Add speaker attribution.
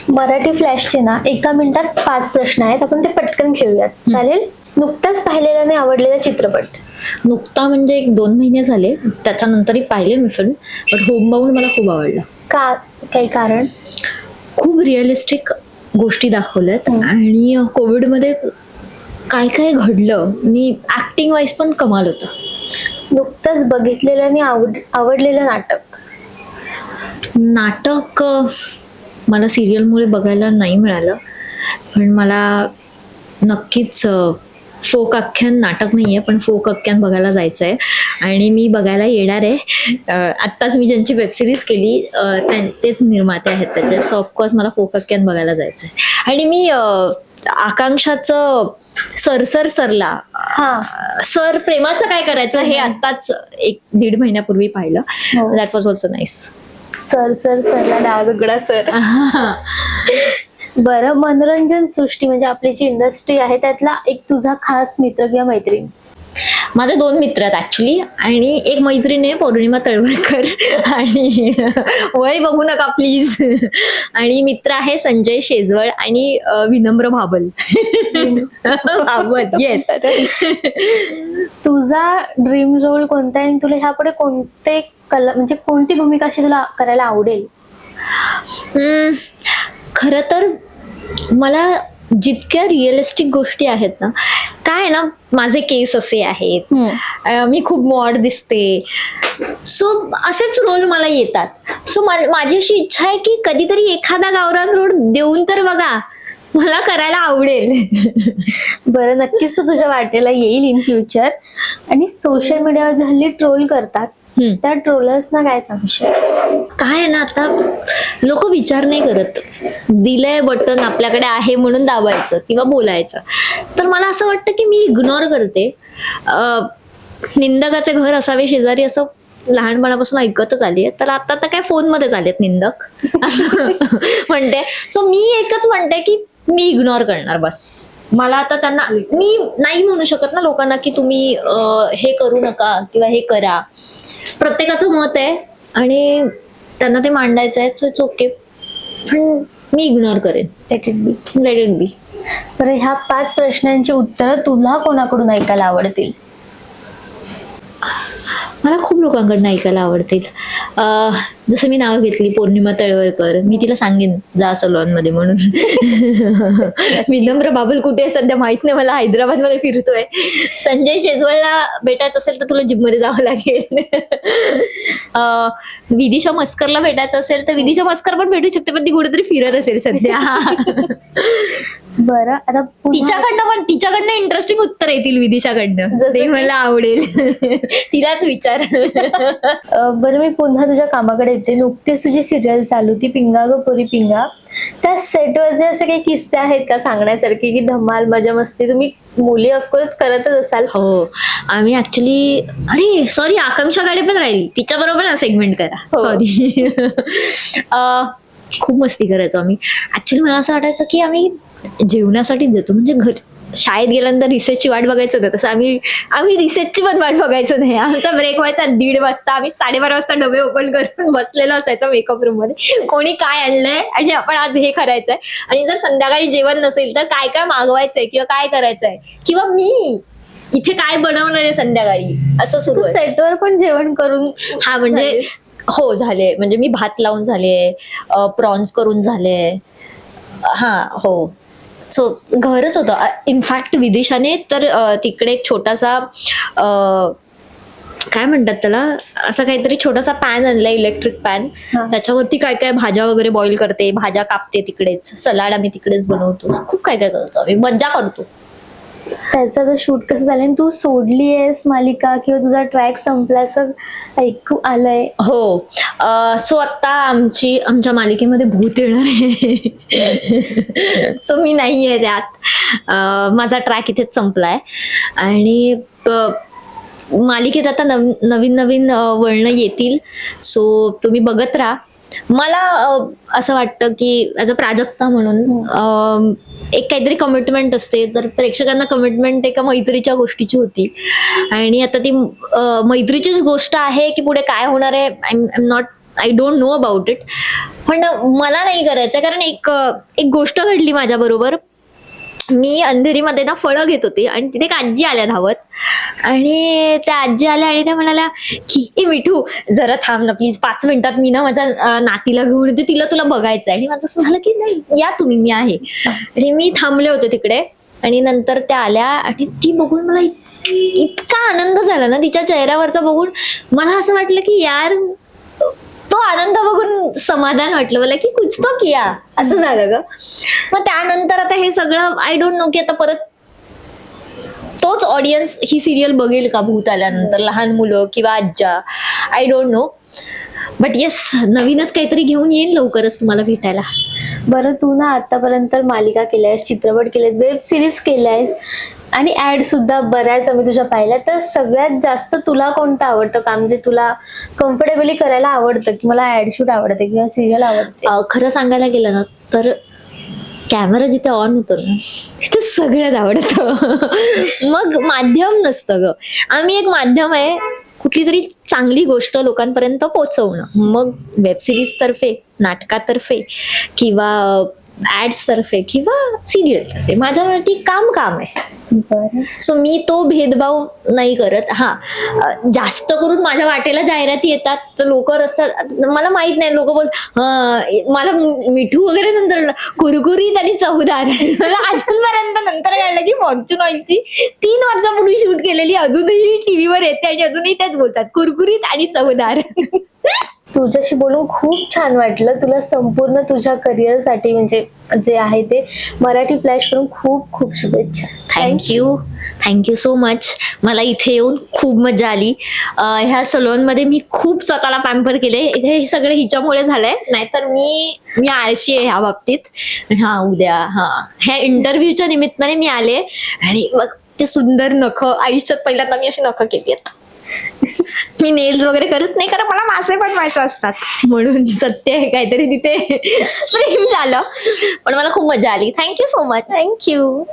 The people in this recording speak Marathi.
Speaker 1: मराठी फ्लॅशचे ना 1 मिनिटात 5 प्रश्न आहेत, आपण ते पटकन खेळूयात, चालेल? नुकताच पाहिलेला आणि आवडलेला चित्रपट.
Speaker 2: नुकता म्हणजे 1-2 महिने झाले, त्याच्यानंतरही पाहिले मी फिल्म. बट होमबाउंड मला खूप आवडला.
Speaker 1: का? काही कारण?
Speaker 2: खूप रिअलिस्टिक गोष्टी दाखवल्यात आणि कोविडमध्ये काय काय घडलं, मी ऍक्टिंग वाईज पण कमाल होतं.
Speaker 1: नुकतंच बघितलेलं आणि आवडलेलं नाटक.
Speaker 2: नाटक मला सिरियलमुळे बघायला नाही मिळालं, पण मला नक्कीच फोक आख्यान नाटक नाहीये पण फोक आख्यान बघायला जायचं आहे आणि मी बघायला येणार आहे. आत्ताच मी ज्यांची वेबसिरीज केली तेच निर्माते आहेत त्याचे, सो ऑफकोर्स मला फोक आख्यान बघायला जायचं आहे. आणि मी आकांक्षाचं सरसर सरला सर प्रेमाचं काय करायचं हे आत्ताच 1-1.5 महिन्यापूर्वी पाहिलं. That was also nice.
Speaker 1: Sir sir सरला डाव वेगळा सर. बरं, मनोरंजन सृष्टी म्हणजे आपली जी इंडस्ट्री आहे त्यातला एक तुझा खास मित्र किंवा मैत्रीण.
Speaker 2: माझे 2 मित्र आहेत ऍक्च्युली, आणि एक मैत्रीण आहे पौर्णिमा तळवलकर, आणि वय बघू नका प्लीज. आणि मित्र आहे संजय शेजवळ आणि विनम्र भाबल. Viable, yes.
Speaker 1: तुझा ड्रीम रोल कोणता आहे आणि तुला ह्यापुढे कोणते म्हणजे कोणती भूमिका अशी तुला करायला आवडेल?
Speaker 2: खरं तर मला जितक्या रिअलिस्टिक गोष्टी आहेत ना, काय ना, माझे केस असे आहेत, मी खूप मॉड दिसते, सो असेच रोल मला येतात. सो माझी अशी इच्छा आहे की कधीतरी एखादा गावरान रोड देऊन तर बघा, मला करायला आवडेल.
Speaker 1: बरं, नक्कीच तो तुझ्या वाटेला येईल इन फ्युचर. आणि सोशल मीडियावर हल्ली ट्रोल करतात, त्या ट्रोलर्सना काय सांगशील?
Speaker 2: काय आहे ना, आता लोक विचार नाही करत, दिलंय बटन आपल्याकडे आहे म्हणून दाबायचं किंवा बोलायचं. तर मला असं वाटतं की मी इग्नोर करते. निंदकाचे घर असावे शेजारी असं लहानपणापासून ऐकतच आली आहे, तर आता तर काय फोन मध्ये आलेत निंदक असं म्हणते. सो मी एकच म्हणते की मी इग्नोर करणार बस. मला आता त्यांना मी नाही म्हणू शकत ना लोकांना की तुम्ही हे करू नका किंवा हे करा. प्रत्येकाचं मत आहे आणि त्यांना ते मांडायचं आहे, सो इट्स ओके. पण मी इग्नोर करेन.
Speaker 1: Let it be.
Speaker 2: Let it be.
Speaker 1: बरं, ह्या 5 प्रश्नांची उत्तरं तुला कोणाकडून ऐकायला आवडतील?
Speaker 2: मला खूप लोकांकडनं ऐकायला आवडतील. जसं मी नाव घेतली पौर्णिमा तळवलकर, मी तिला सांगेन जा सलॉन मध्ये म्हणून. विनम्र बाबुल कुठे सध्या माहित नाही मला, हैदराबाद मध्ये फिरतोय. संजय शेजवळला भेटायचं असेल तर तुला जिम मध्ये जावं लागेल. विदिशा मस्करला भेटायचं असेल तर विदिशा मस्कर पण भेटू शकते, पण ती कुठेतरी फिरत असेल सध्या.
Speaker 1: बरं, आता
Speaker 2: तिच्याकडनं इंटरेस्टिंग उत्तर येतील विदिशाकडनं, ते मला आवडेल. तिलाच विचार.
Speaker 1: बरं, मी पुन्हा तुझ्या कामाकडे येते. नुकतीच तुझी सिरियल चालू ती पिंगा ग पोरी पिंगा, त्या सेटवरचे असे काही किस्से आहेत का सांगण्यासारखे की धमाल मजा मस्ती तुम्ही मुली ऑफकोर्स करतच असाल?
Speaker 2: हो, आम्ही ऍक्च्युली, अरे सॉरी, आकांक्षाकडे पण राहिली, तिच्या बरोबर ना सेगमेंट करा. सॉरी. खूप मस्ती करायचो आम्ही. ऍक्च्युली मला असं वाटायचं की आम्ही जेवणासाठीच जातो, म्हणजे शाळेत गेल्यानंतर रिसेसची वाट बघायचं होतं, तसं आम्ही रिसेसची पण वाट बघायचो नाही. आमचा ब्रेक व्हायचा 1:30 वाजता, आम्ही 12:30 वाजता डबे ओपन करून बसलेलो असायचं मेकअप रूम मध्ये, कोणी काय आणलंय आणि आपण आज हे करायचंय. आणि जर संध्याकाळी जेवण नसेल तर काय काय मागवायचंय किंवा काय करायचंय, किंवा मी इथे काय बनवणार आहे संध्याकाळी, असं सुरू आहे.
Speaker 1: सेटवर पण जेवण करून?
Speaker 2: हा, म्हणजे हो झाले, म्हणजे मी भात लावून झाले, प्रॉन्स करून झाले. हा, हो. सो घरच होतं. इनफॅक्ट विदिशाने तर तिकडे एक छोटासा काय म्हणतात त्याला, असं काहीतरी छोटासा पॅन आणलाय, इलेक्ट्रिक पॅन. त्याच्यावरती काय काय भाज्या वगैरे बॉईल करते, भाज्या कापते तिकडेच, सलाड आम्ही तिकडेच बनवतो, खूप काय काय करतो आम्ही, मज्जा करतो.
Speaker 1: त्याचं तर शूट कसं झालं? तू सोडली आहेस मालिका किंवा तुझा ट्रॅक संपला असं ऐकू आलंय?
Speaker 2: हो, सो आता आमच्या मालिकेमध्ये भूत येणार आहे. सो मी नाहीये त्यात, माझा ट्रॅक इथेच संपलाय. आणि मालिकेत आता नवीन वळणं येतील, सो तुम्ही बघत राहा. मला असं वाटतं की ऍज अ प्राजक्ता म्हणून एक काहीतरी कमिटमेंट असते, तर प्रेक्षकांना कमिटमेंट एका मैत्रीच्या गोष्टीची होती, आणि आता ती मैत्रीचीच गोष्ट आहे की पुढे काय होणार आहे, I am I don't know about it. पण मला नाही करायचं, कारण एक गोष्ट घडली माझ्या बरोबर. मी अंधेरीमध्ये ना फळं घेत होती आणि तिथे एक आजी आल्या धावत, आणि त्या आजी आल्या आणि त्या म्हणाल्या की ए मिठू जरा थांब ना प्लीज, 5 मिनिटात मी ना माझ्या नातीला घेऊन येते, तिला तुला बघायचंय. आणि माझं असं झालं की नाही, या तुम्ही, मी आहे. आणि मी थांबले होते तिकडे, आणि नंतर त्या आल्या आणि ती बघून मला इतका आनंद झाला ना तिच्या चेहऱ्यावरचा बघून. मला असं वाटलं की यार, तो आनंद बघून समाधान वाटलं मला की कुछ तो किया, असं झालं ग. मग त्यानंतर आता हे सगळं आय डोंट नो की आता परत तोच ऑडियन्स ही सिरियल बघेल का भूत आल्यानंतर, लहान मुलं किंवा आज्या, I don't no. But yes, नवीनच काहीतरी घेऊन येईन लवकरच तुम्हाला भेटायला.
Speaker 1: बरं, तू ना आतापर्यंत मालिका केल्यास, चित्रपट केलेत, वेब सिरीज केल्यास आणि ऍड सुद्धा बऱ्याच आम्ही तुझ्या पाहिल्या. तर सगळ्यात जास्त तुला कोणतं आवडतं काम, जे तुला कम्फर्टेबली करायला आवडतं, की मला ऍड शूट आवडते किंवा सिरियल आवडते?
Speaker 2: खरं सांगायला गेलं ना तर कॅमेरा जिथे ऑन होतो ना तिथे सगळंच आवडतं. मग माध्यम नसतं ग, आम्ही एक माध्यम आहे कुठली तरी चांगली गोष्ट लोकांपर्यंत पोहोचवणं. मग वेब सिरीज तर्फे, नाटकातर्फे, किंवा ऍड्स तर्फे, किंवा सिरियल तर्फे, माझ्यासाठी काम आहे.
Speaker 1: बरं.
Speaker 2: सो मी तो भेदभाव नाही करत. हा, जास्त करून माझ्या वाटेला जाहिराती येतात तर लोक रस्त्यात, मला माहित नाही, लोक बोल मला मिठू वगैरे नंतर कुरकुरीत आणि चवदार. मला अजूनपर्यंत नंतर कळलं की फॉर्च्यून ऑइलची 3 वर्षापूर्वी शूट केलेली अजूनही टीव्हीवर येते आणि अजूनही तेच बोलतात, कुरकुरीत आणि चवदार.
Speaker 1: तुझ्याशी बोलून खूप छान वाटलं. तुला संपूर्ण तुझ्या करिअरसाठी म्हणजे जे आहे ते मराठी फ्लॅश करून खूप खूप शुभेच्छा.
Speaker 2: Thank you so much. मला इथे येऊन खूप मजा आली. ह्या सलूनमध्ये मी खूप स्वतःला पॅम्पर केले. हे सगळं हिच्यामुळे झालंय, नाहीतर मी आळशी आहे ह्या बाबतीत. हा, उद्या ह्या इंटरव्ह्यूच्या निमित्ताने मी आले आणि मग ते सुंदर नख, आयुष्यात पहिल्यांदा मी अशी नख केली आहेत. मी नेल्स वगैरे करत नाही, कारण मला मासे बनवायचे असतात, म्हणून सत्य आहे काहीतरी तिथे स्प्रिंग झालं. पण मला खूप मजा आली. Thank you so much.
Speaker 1: थँक्यू.